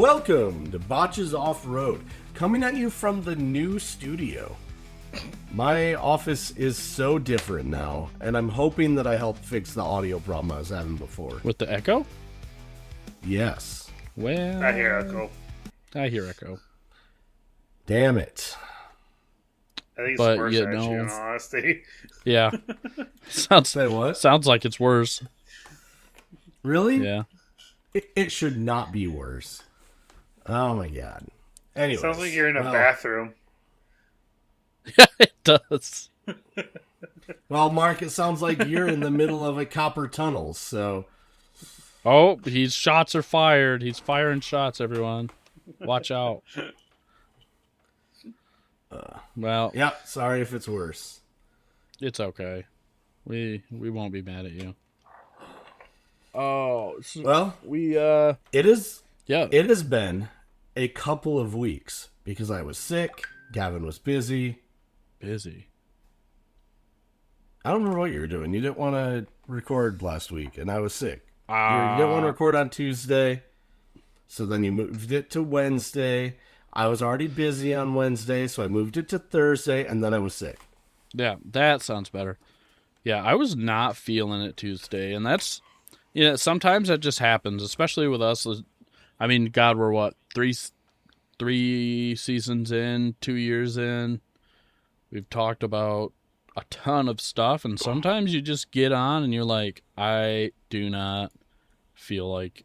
Welcome to Botches Off-Road, coming at you from the new studio. My office is so different now, and I'm hoping that I helped fix the audio problem I was having before. With the echo? Yes. Well, I hear echo. I hear echo. Damn it. I think it's But, worse, you actually, know- in all honesty. Yeah. sounds Say what? sounds like it's worse. Really? Yeah. It should not be worse. Oh my god. Anyway. Sounds like you're in a bathroom. It does. Well, Mark, it sounds like you're in the middle of a copper tunnel, so... Oh, shots are fired. He's firing shots, everyone. Watch out. Well, Yeah, sorry if it's worse. it's okay. We won't be mad at you. Oh, Well, we it has yeah, been a couple of weeks because I was sick, Gavin was busy. busy. I don't remember what you were doing. You didn't want to record last week, and I was sick. You didn't want to record on Tuesday, so then you moved it to Wednesday. I was already busy on Wednesday, so I moved it to Thursday, and then I was sick. Yeah, that sounds better. Yeah, I was not feeling it Tuesday, and that's sometimes that just happens, especially with us. I mean, God, we're what, three seasons in, 2 years in. We've talked about a ton of stuff, and sometimes you just get on and you're like, I do not feel like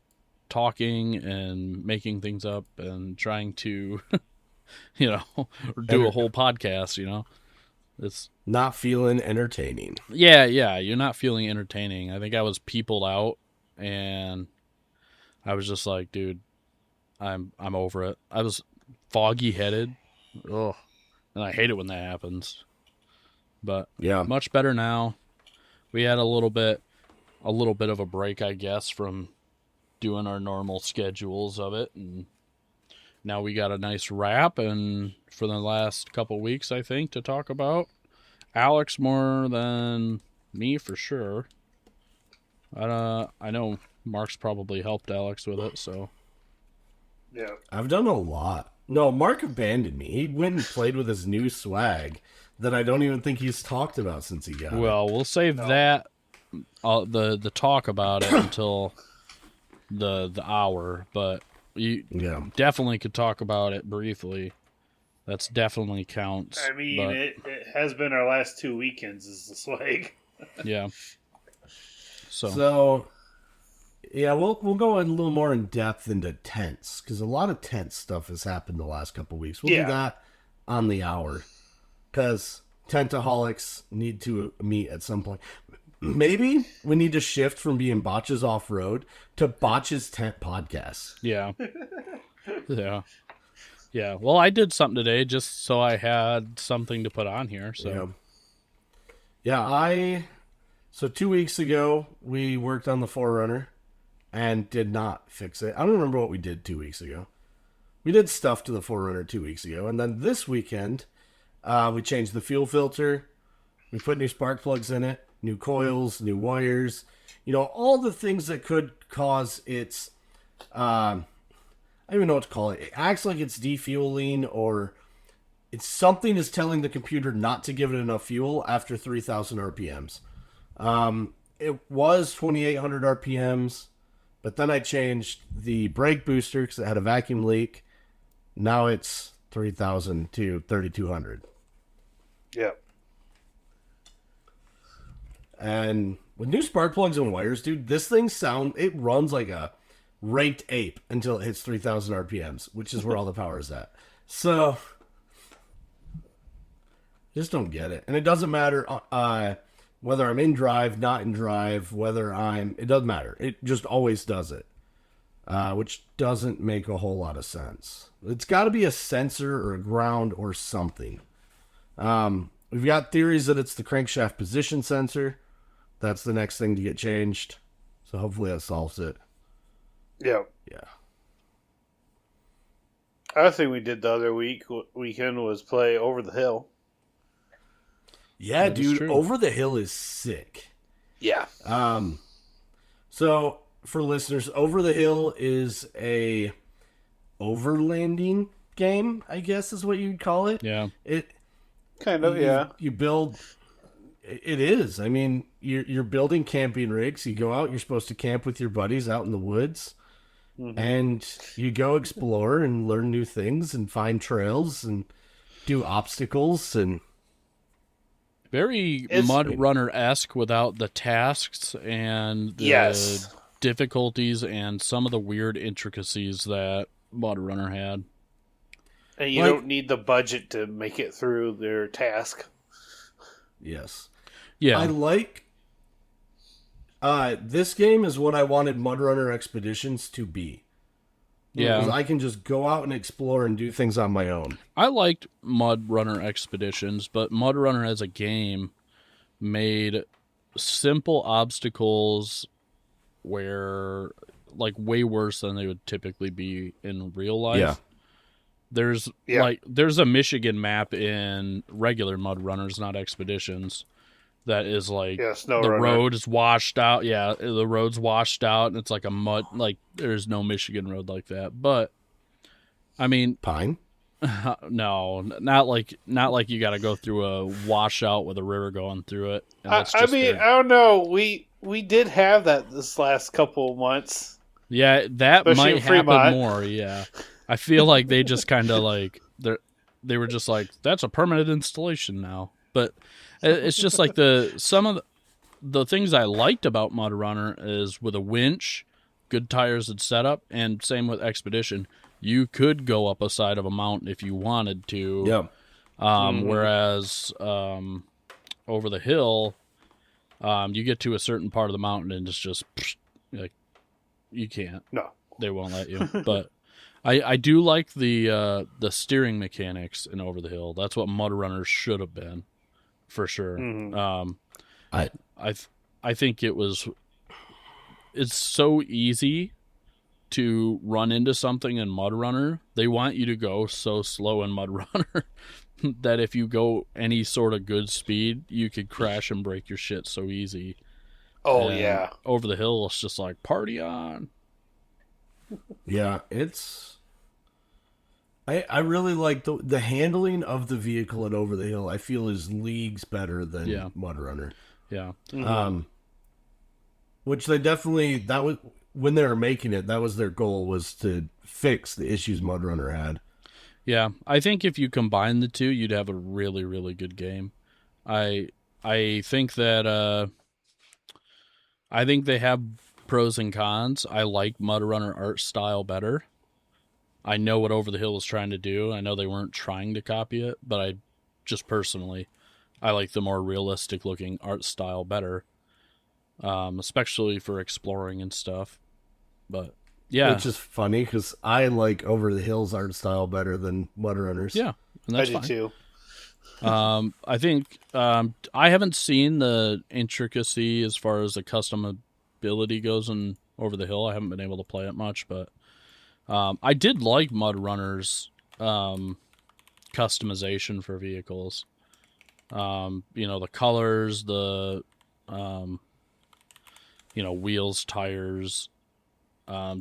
talking and making things up and trying to, do a whole podcast, It's Not feeling entertaining. yeah, you're not feeling entertaining. I think I was peopled out, and I was just like, dude, I'm over it. I was foggy headed. Ugh. And I hate it when that happens. But Yeah. much better now. We had a little bit of a break, I guess, from doing our normal schedules of it, and now we got a nice wrap and for the last couple weeks, I think, to talk about. Alex more than me for sure. I know Mark's probably helped Alex with it, so Yeah. I've done a lot. No, Mark abandoned me. He went and played with his new swag that I don't even think he's talked about since he got it. well, we'll save that the talk about it until the hour, but you Yeah. definitely could talk about it briefly. That's definitely counts. I mean, but, it has been our last 2 weekends is the swag. yeah. So So, yeah, we'll go in a little more in depth into tents because a lot of tent stuff has happened the last couple of weeks. We'll Yeah. do that on the hour because tentaholics need to meet at some point. Maybe we need to shift from being Botches Off-Road to Botches Tent Podcast. yeah. Yeah. Well, I did something today just so I had something to put on here. So So 2 weeks ago, we worked on the Forerunner and did not fix it. I don't remember what we did 2 weeks ago. We did stuff to the Forerunner 2 weeks ago. And then this weekend, we changed the fuel filter. We put new spark plugs in it, new coils, new wires. All the things that could cause its... I don't even know what to call it. It acts like it's defueling, or it's something is telling the computer not to give it enough fuel after 3,000 RPMs. It was 2,800 RPMs, but then I changed the brake booster because it had a vacuum leak. Now it's 3,000 to 3,200. Yeah. And with new spark plugs and wires, dude, this thing it runs like a raked ape until it hits 3,000 RPMs, which is where all the power is at. So, just don't get it. And it doesn't matter whether I'm in drive, not in drive, it doesn't matter. It just always does it, which doesn't make a whole lot of sense. It's got to be a sensor or a ground or something. We've got theories that it's the crankshaft position sensor. That's the next thing to get changed. So hopefully that solves it. Yeah. Yeah. Other thing we did the other weekend was play Over the Hill. Yeah, That is dude, true. Over the Hill is sick. Yeah. So for listeners, Over the Hill is a overlanding game, I guess is what you'd call it. Yeah. It Kind of, yeah. you build. It is. I mean, you're building camping rigs. You go out. You're supposed to camp with your buddies out in the woods, and you go explore and learn new things and find trails and do obstacles and. Very It's- Mud Runner-esque without the tasks and the Yes. difficulties and some of the weird intricacies that Mud Runner had. And you Like- don't need the budget to make it through their task. Yes. Yeah. I like. This game is what I wanted Mud Runner Expeditions to be. Because Yeah. I can just go out and explore and do things on my own. I liked Mud Runner Expeditions, but Mud Runner as a game made simple obstacles where like way worse than they would typically be in real life. Yeah. There's Yeah. there's a Michigan map in regular Mud Runners, not Expeditions, that is like Yeah, Snow the Runner. road is washed out. Yeah, the road's washed out and it's like a mud, like there's no Michigan road like that. But I mean, Pine. no, not like you got to go through a washout with a river going through it. And I that's just mean, there. I don't know. We did have that this last couple of months. Yeah, that Especially might in happen Fremont. more. Yeah, I feel like they just kind of like they were just like that's a permanent installation now. But it's just like some of the things I liked about Mud Runner is with a winch, good tires and setup, and same with Expedition. You could go up a side of a mountain if you wanted to. Yeah. Whereas over the hill, you get to a certain part of the mountain and it's just like you can't. No. They won't let you. But I do like the steering mechanics in Over the Hill. That's what Mud Runners should have been, for sure. Mhm. I think it's so easy to run into something in Mud Runner. They want you to go so slow in Mud Runner that if you go any sort of good speed, you could crash and break your shit so easy. Oh, And yeah. Over the Hill, it's just like party on. Yeah. It's. I really like the handling of the vehicle at Over the Hill. I feel is leagues better than Yeah. Mud Runner. Yeah. Which they definitely that was when they were making it. That was their goal, was to fix the issues Mud Runner had. Yeah, I think if you combine the two, you'd have a really, really good game. I think that I think they have pros and cons. I like Mud Runner art style better. I know what Over the Hill was trying to do. I know they weren't trying to copy it, but I just personally, I like the more realistic looking art style better, especially for exploring and stuff. But yeah, Which is funny because I like Over the Hill's art style better than Mud Runner's. yeah, and I that's do fine. too. I think I haven't seen the intricacy as far as the customability goes in Over the Hill. I haven't been able to play it much, but I did like Mud Runner's customization for vehicles. The colors, the wheels, tires,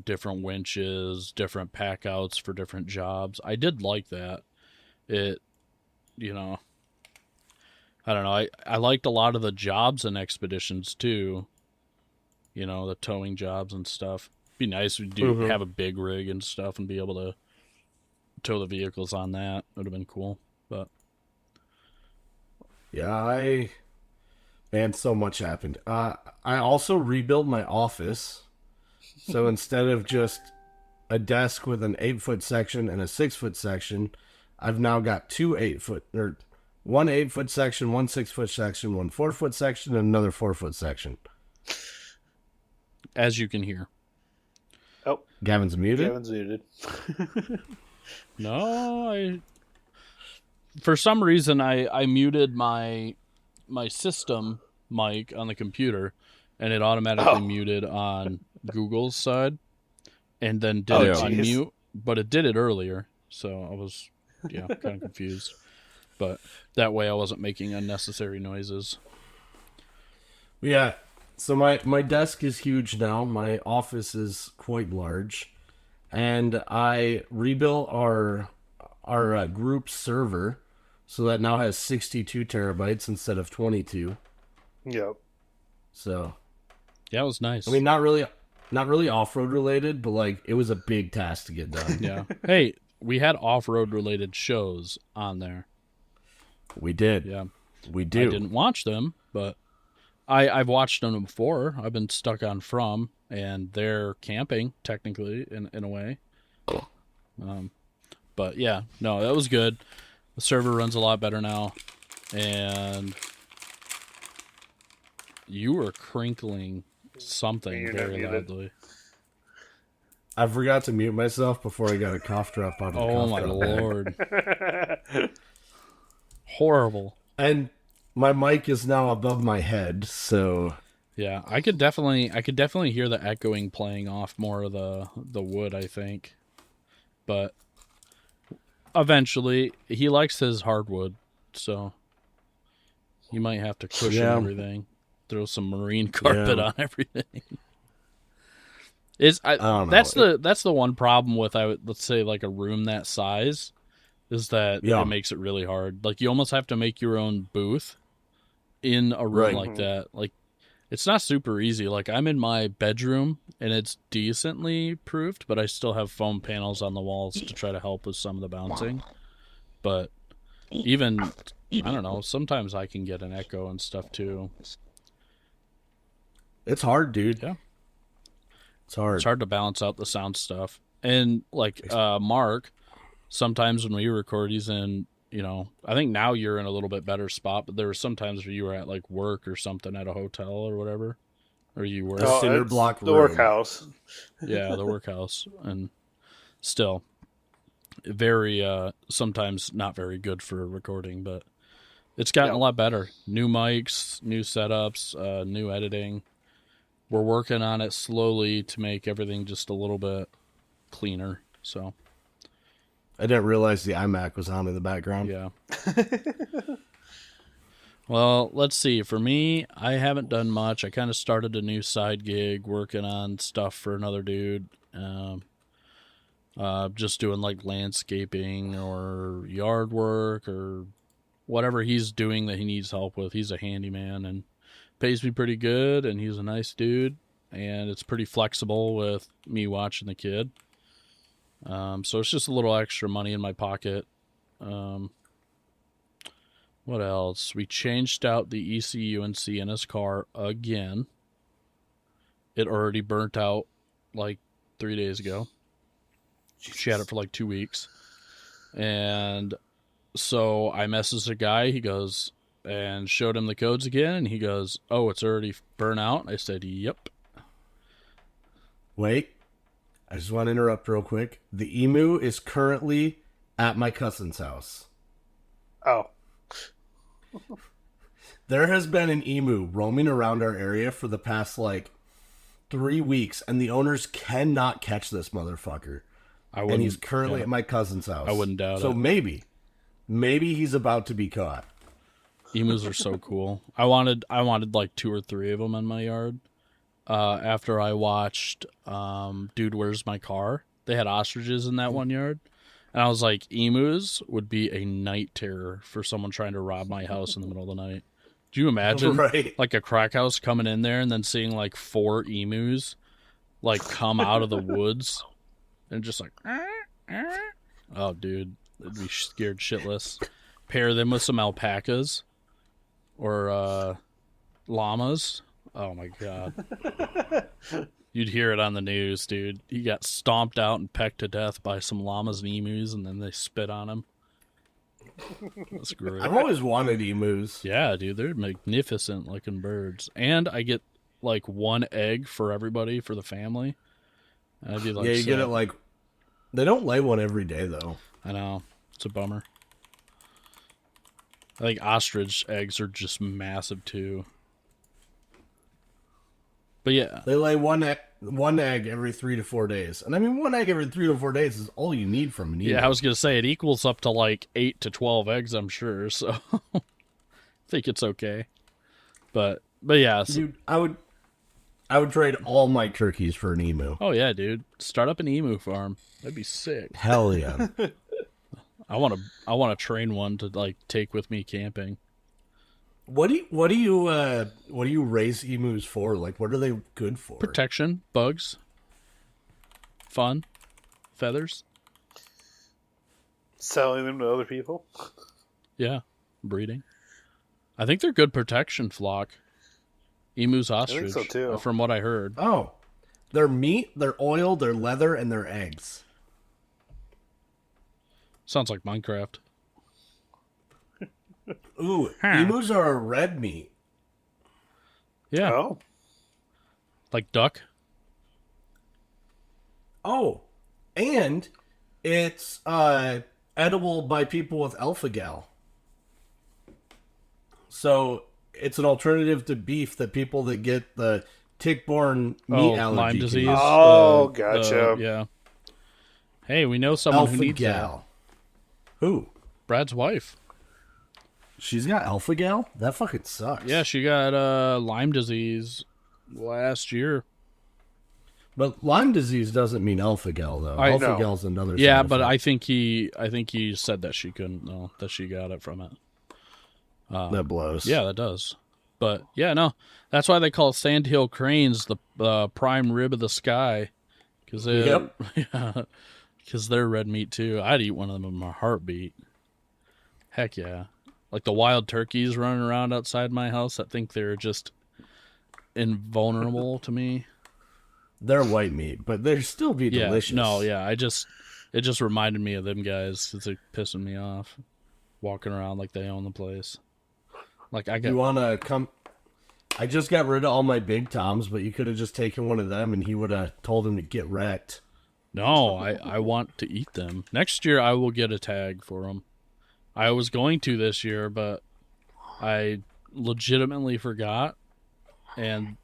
different winches, different pack outs for different jobs. I did like that. I don't know. I liked a lot of the jobs and expeditions too. The towing jobs and stuff. Be nice if you have a big rig and stuff and be able to tow the vehicles on that. Would have been cool. But Yeah, man, so much happened. I also rebuilt my office. So instead of just a desk with an 8-foot section and a 6-foot section, I've now got one 8-foot section, one 6-foot section, one 4-foot section, and another 4-foot section. as you can hear. Oh, Gavin's muted. Kevin's muted. No, for some reason I muted my system mic on the computer, and it automatically muted on Google's side, and then did it on geez. mute. But it did it earlier, so I was kind of confused. But that way I wasn't making unnecessary noises. Yeah. So my desk is huge now. My office is quite large. and I rebuilt our group server so that now has 62 terabytes instead of 22. Yep. So Yeah, it was nice. I mean, not really off-road related, but like it was a big task to get done. yeah. Hey, we had off-road related shows on there. We did. Yeah. We do. I didn't watch them, but I've watched them before. I've been stuck on From, and they're camping technically in a way. But yeah, no, that was good. The server runs a lot better now, and you were crinkling something You're not very muted. loudly. I forgot to mute myself before I got a cough drop out of the Oh cough my drop. lord! Horrible. And my mic is now above my head, so Yeah, I could definitely hear the echoing playing off more of the wood, I think. But eventually he likes his hardwood, so you might have to cushion Yeah. everything. Throw some marine carpet Yeah. on everything. I don't know. That's the one problem with let's say like a room that size is that Yeah. it makes it really hard. Like you almost have to make your own booth in a room Right. like that. Like it's not super easy. Like I'm in my bedroom and it's decently proofed, but I still have foam panels on the walls to try to help with some of the bouncing. But even I don't know, sometimes I can get an echo and stuff too. It's hard, dude. Yeah. It's hard. It's hard to balance out the sound stuff. And like Mark, sometimes when we record, he's in, I think now you're in a little bit better spot, but there were some times where you were at like work or something at a hotel or whatever. Or you were. Oh, cinder it's block the room. workhouse. Yeah, the workhouse. And still, very, sometimes not very good for recording, but it's gotten a lot better. New mics, new setups, new editing. We're working on it slowly to make everything just a little bit cleaner. So, I didn't realize the iMac was on in the background. yeah. Well, let's see. For me, I haven't done much. I kind of started a new side gig working on stuff for another dude. Just doing like landscaping or yard work or whatever he's doing that he needs help with. He's a handyman and pays me pretty good, and he's a nice dude, and it's pretty flexible with me watching the kid. So it's just a little extra money in my pocket. What else? We changed out the ECUNC in his car again. It already burnt out like 3 days ago. She had it for like 2 weeks. And so I messaged a guy, he goes, and showed him the codes again, and he goes, "Oh, it's already burnt out?" I said, "Yep." Wait, I just want to interrupt real quick. The emu is currently at my cousin's house. Oh. There has been an emu roaming around our area for the past, 3 weeks, and the owners cannot catch this motherfucker. And he's currently at my cousin's house. I wouldn't doubt so it. maybe he's about to be caught. Emus are so cool. I wanted like 2 or 3 of them in my yard. After I watched Dude, Where's My Car? They had ostriches in that one yard. And I was like, emus would be a night terror for someone trying to rob my house in the middle of the night. Do you imagine Right. like a crack house coming in there and then seeing like 4 emus like come out of the woods and just like, oh dude, I'd be scared shitless. Pair them with some alpacas or llamas. Oh my god. You'd hear it on the news, dude. He got stomped out and pecked to death by some llamas and emus, and then they spit on him. That's great. I've always wanted emus. Yeah, dude, they're magnificent looking birds. And I get like 1 egg for everybody for the family. I'd be like, Yeah, you get set. it they don't lay one every day though. I know. It's a bummer. I think ostrich eggs are just massive too. But yeah, They lay one egg every 3 to 4 days. And I mean, 1 egg every 3 to 4 days is all you need from an emu. yeah, I was gonna say it equals up to like 8 to 12 eggs, I'm sure. So I think it's okay. But yeah, so, Dude, I I would trade all my turkeys for an emu. Oh yeah, dude. Start up an emu farm. That'd be sick. Hell yeah. I want to train one to like take with me camping. What do you raise emus for? Like, what are they good for? Protection, bugs, fun, feathers. Selling them to other people. Yeah, breeding. I think they're good protection flock. Emus, ostrich. I think so too. From what I heard. Oh, their meat, their oil, their leather, and their eggs. Sounds like Minecraft. Ooh, Huh. emus are a red meat. Yeah, Oh, like duck. Oh, and it's edible by people with alpha-gal. So it's an alternative to beef that people that get the tick-borne meat allergy Lyme can disease. use. Oh, gotcha. Yeah. Hey, we know someone who needs that. Alpha-gal. Who? Brad's wife. She's got alpha-gal? That fucking sucks. Yeah, she got Lyme disease last year. But Lyme disease doesn't mean alpha-gal, though. I know. Alpha-gal's another Yeah, side but effect. I think he said that she couldn't know that she got it from it. That blows. Yeah, that does. But yeah, no, that's why they call sandhill cranes the prime rib of the sky, because Yep. they're red meat too. I'd eat one of them in my heartbeat. Heck yeah, like the wild turkeys running around outside my house. I think they're just invulnerable to me. They're white meat, but they'd still be Yeah, delicious. no, yeah, it just reminded me of them guys. It's like pissing me off, walking around like they own the place. Like I got. You want to come? I just got rid of all my big toms, but you could have just taken one of them and he would have told him to get wrecked. No, I want to eat them. Next year, I will get a tag for them. I was going to this year, but I legitimately forgot and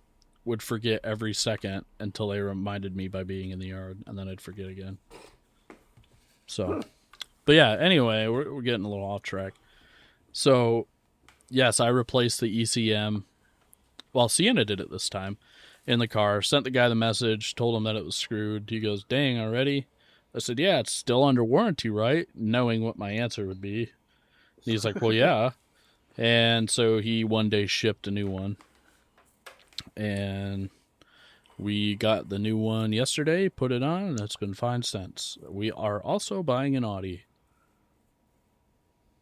would forget every second until they reminded me by being in the yard, and then I'd forget again. So, but yeah, anyway, we're getting a little off track. So, yes, I replaced the ECM. Well, Sienna did it this time. In the car, sent the guy the message, told him that it was screwed. He goes, "Dang, already?" I said, "Yeah, it's still under warranty, right?" Knowing what my answer would be. And he's like, "Well, yeah." And so he one day shipped a new one. And we got the new one yesterday, put it on, and it's been fine since. We are also buying an Audi,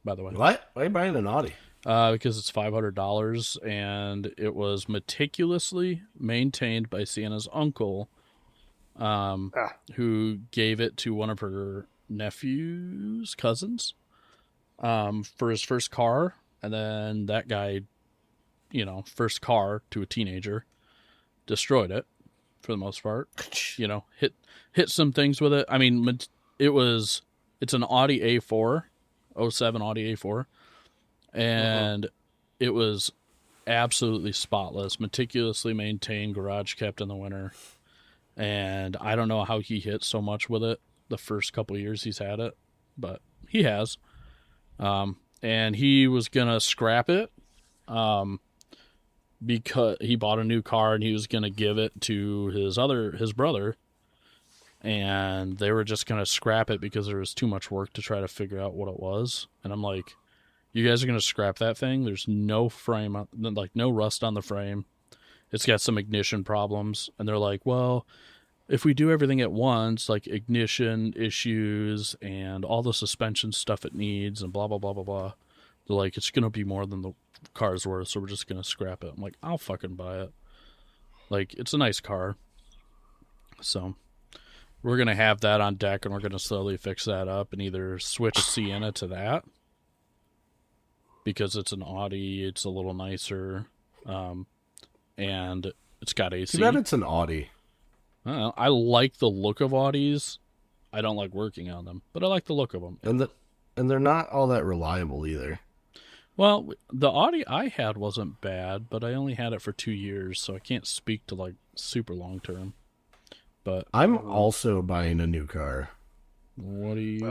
by the way. What? Why are you buying an Audi? Because it's $500, and it was meticulously maintained by Sienna's uncle, who gave it to one of her nephew's cousins for his first car. And then that guy, first car to a teenager, destroyed it for the most part. Hit some things with it. I mean, it's an Audi A4, 07 Audi A4. And it was absolutely spotless, meticulously maintained, garage kept in the winter. And I don't know how he hit so much with it the first couple of years he's had it, but he has. And he was going to scrap it because he bought a new car and he was going to give it to his brother. And they were just going to scrap it because there was too much work to try to figure out what it was. And I'm like, you guys are going to scrap that thing? There's no frame, no rust on the frame. It's got some ignition problems. And they're like, well, if we do everything at once, like ignition issues and all the suspension stuff it needs and blah, blah, blah, blah, blah, they're like, it's going to be more than the car's worth, so we're just going to scrap it. I'm like, I'll fucking buy it. Like, it's a nice car. So we're going to have that on deck, and we're going to slowly fix that up and either switch Sienna to that, because it's an Audi, it's a little nicer, and it's got AC. Too bad it's an Audi. I like the look of Audis. I don't like working on them, but I like the look of them. And they're not all that reliable either. Well, the Audi I had wasn't bad, but I only had it for 2 years, so I can't speak to like super long term. But I'm also buying a new car. what do you?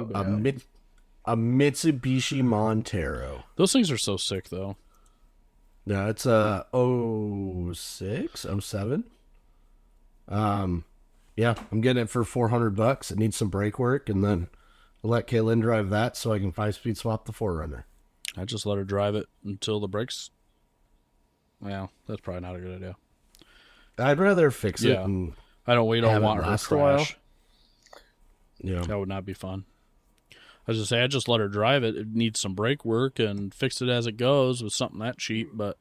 A Mitsubishi Montero. Those things are so sick, though. Yeah, it's a 06, 07. Yeah, I'm getting it for $400. It needs some brake work, and then I'll let Kaylin drive that so I can 5-speed swap the 4Runner. I just let her drive it until the brakes. Well, that's probably not a good idea. I'd rather fix it Yeah. and I don't. We don't have it want her to last a while. crash. yeah. That would not be fun. I was just say I just let her drive it. It needs some brake work and fix it as it goes with something that cheap, but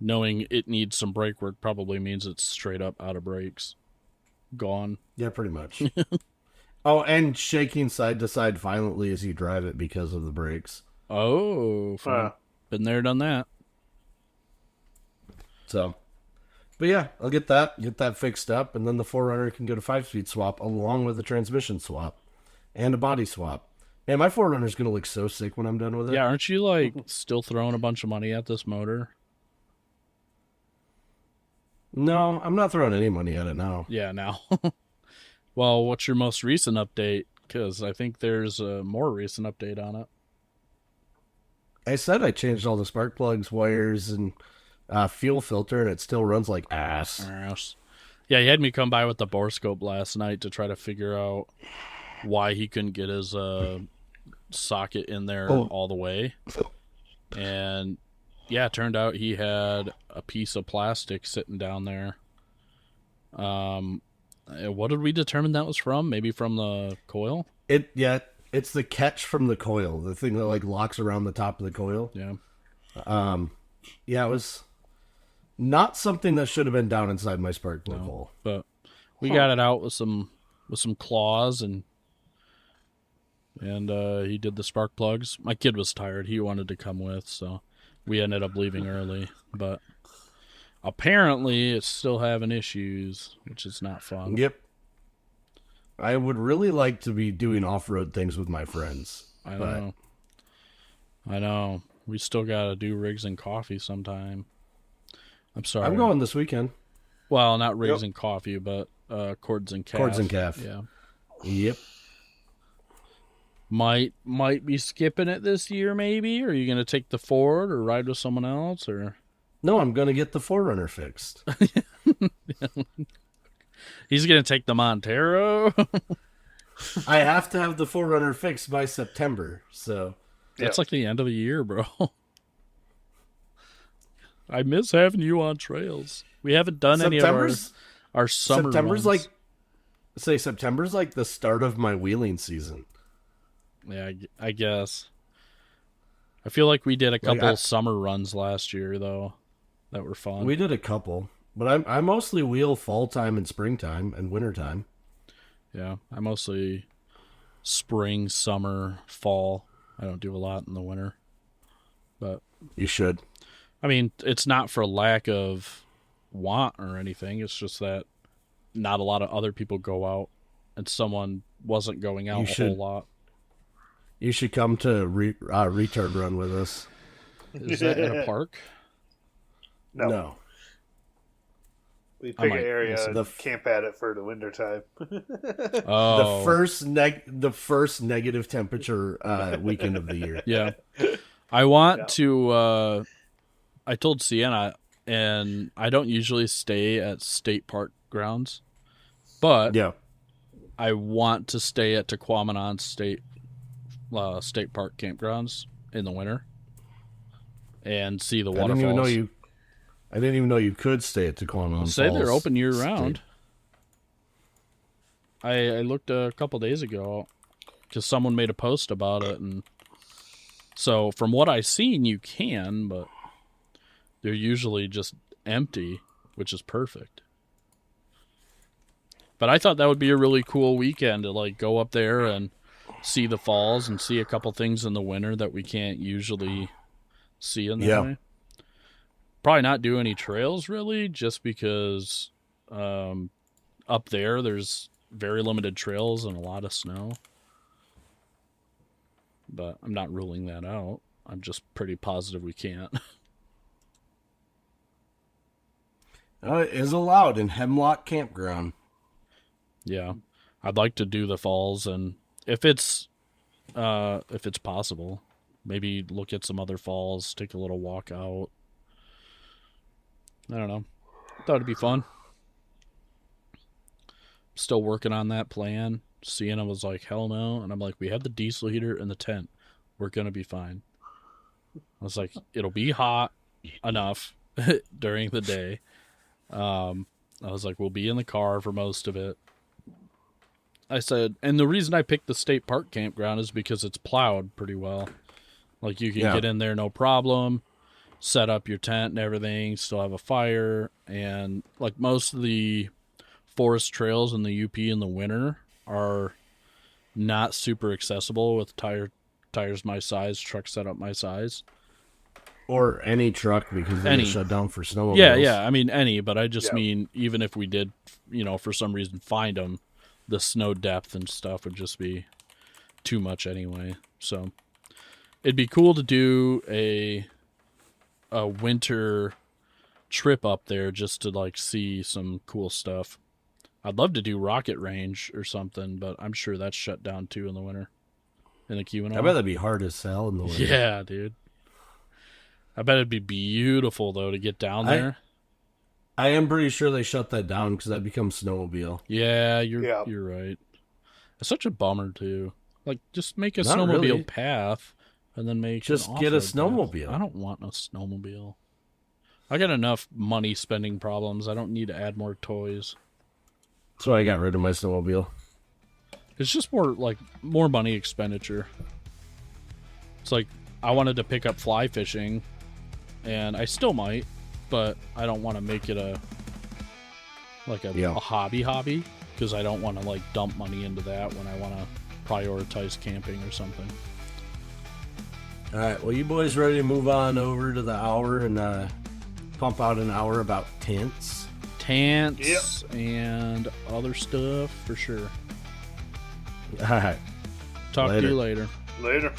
knowing it needs some brake work probably means it's straight up out of brakes. Gone. Yeah, pretty much. Oh, and shaking side to side violently as you drive it because of the brakes. Oh, fun. Been there, done that. So, but yeah, I'll get that fixed up, and then the 4Runner can go to 5-speed swap along with a transmission swap and a body swap. Man, my 4Runner's gonna look so sick when I'm done with it. Yeah, aren't you like still throwing a bunch of money at this motor? No, I'm not throwing any money at it now. Yeah, now. Well, what's your most recent update? Because I think there's a more recent update on it. I said I changed all the spark plugs, wires, and fuel filter, and it still runs like ass. Yeah, he had me come by with the borescope last night to try to figure out why he couldn't get his socket in there all the way. And yeah, it turned out he had a piece of plastic sitting down there. What did we determine that was from? Maybe from the coil? It's the catch from the coil, the thing that like locks around the top of the coil. Yeah. Yeah, it was not something that should have been down inside my spark plug hole. But we got it out with some claws and he did the spark plugs. My kid was tired. He wanted to come with, so we ended up leaving early. But apparently it's still having issues, which is not fun. Yep. I would really like to be doing off-road things with my friends. I know. We still got to do rigs and coffee sometime. I'm sorry. I'm going this weekend. Well, not rigs and coffee, but cords and calf. Cords and calf. Yeah. Yep. Might be skipping it this year, maybe? Or are you going to take the Ford or ride with someone else? Or No, I'm going to get the 4Runner fixed. He's going to take the Montero. I have to have the 4Runner fixed by September, so That's like the end of the year, bro. I miss having you on trails. We haven't done any of our summer September's runs. September's like the start of my wheeling season. Yeah, I guess. I feel like we did a couple summer runs last year, though, that were fun. We did a couple, but I mostly wheel fall time and springtime and wintertime. Yeah, I mostly spring, summer, fall. I don't do a lot in the winter. But You should. I mean, it's not for lack of want or anything. It's just that not a lot of other people go out, and someone wasn't going out whole lot. You should come to retard run with us. Is that in a park? No. We pick an area listen, and camp at it for the winter time. Oh, The first negative temperature weekend of the year. yeah. I want to. I told Sienna, and I don't usually stay at state park grounds, but Yeah. I want to stay at Tequamanon State Park campgrounds in the winter and see the waterfalls. I didn't even know you could stay at Tequamanon Falls. Say they're open year State. round. I looked a couple days ago because someone made a post about it, and so from what I've seen, you can, but they're usually just empty, which is perfect. But I thought that would be a really cool weekend to like go up there and see the falls and see a couple things in the winter that we can't usually see in that way. Probably not do any trails really, just because up there's very limited trails and a lot of snow. But I'm not ruling that out. I'm just pretty positive we can't. It is allowed in Hemlock Campground. Yeah, I'd like to do the falls, and if it's possible, maybe look at some other falls, take a little walk out. I don't know. Thought it'd be fun. still working on that plan. Sienna was like, hell no. And I'm like, we have the diesel heater in the tent. We're going to be fine. I was like, it'll be hot enough during the day. I was like, we'll be in the car for most of it. I said, and the reason I picked the state park campground is because it's plowed pretty well. Like, you can get in there no problem, set up your tent and everything, still have a fire. And, like, most of the forest trails in the UP in the winter are not super accessible with tires my size, truck setup my size. Or any truck, because they shut down for snowmobiles. Yeah. I mean, any, but I just mean, even if we did, for some reason find them, the snow depth and stuff would just be too much anyway. So it'd be cool to do a winter trip up there just to like see some cool stuff. I'd love to do Rocket Range or something, but I'm sure that's shut down too in the winter. In the Keweenaw. I bet that'd be hard to sell in the winter. Yeah, dude. I bet it'd be beautiful though to get down there. I am pretty sure they shut that down because that becomes snowmobile. Yeah, you're right. It's such a bummer too. Like, just make a Not snowmobile really. path, and then make Just an get a off-road snowmobile. path. I don't want no snowmobile. I got enough money spending problems. I don't need to add more toys. That's why I got rid of my snowmobile. It's just more money expenditure. It's like, I wanted to pick up fly fishing, and I still might, but I don't want to make it a hobby, because I don't want to like dump money into that when I want to prioritize camping or something. All right, well, you boys ready to move on over to the hour and pump out an hour about tents? Tents and other stuff for sure. All right. Talk to Later. you later. Later.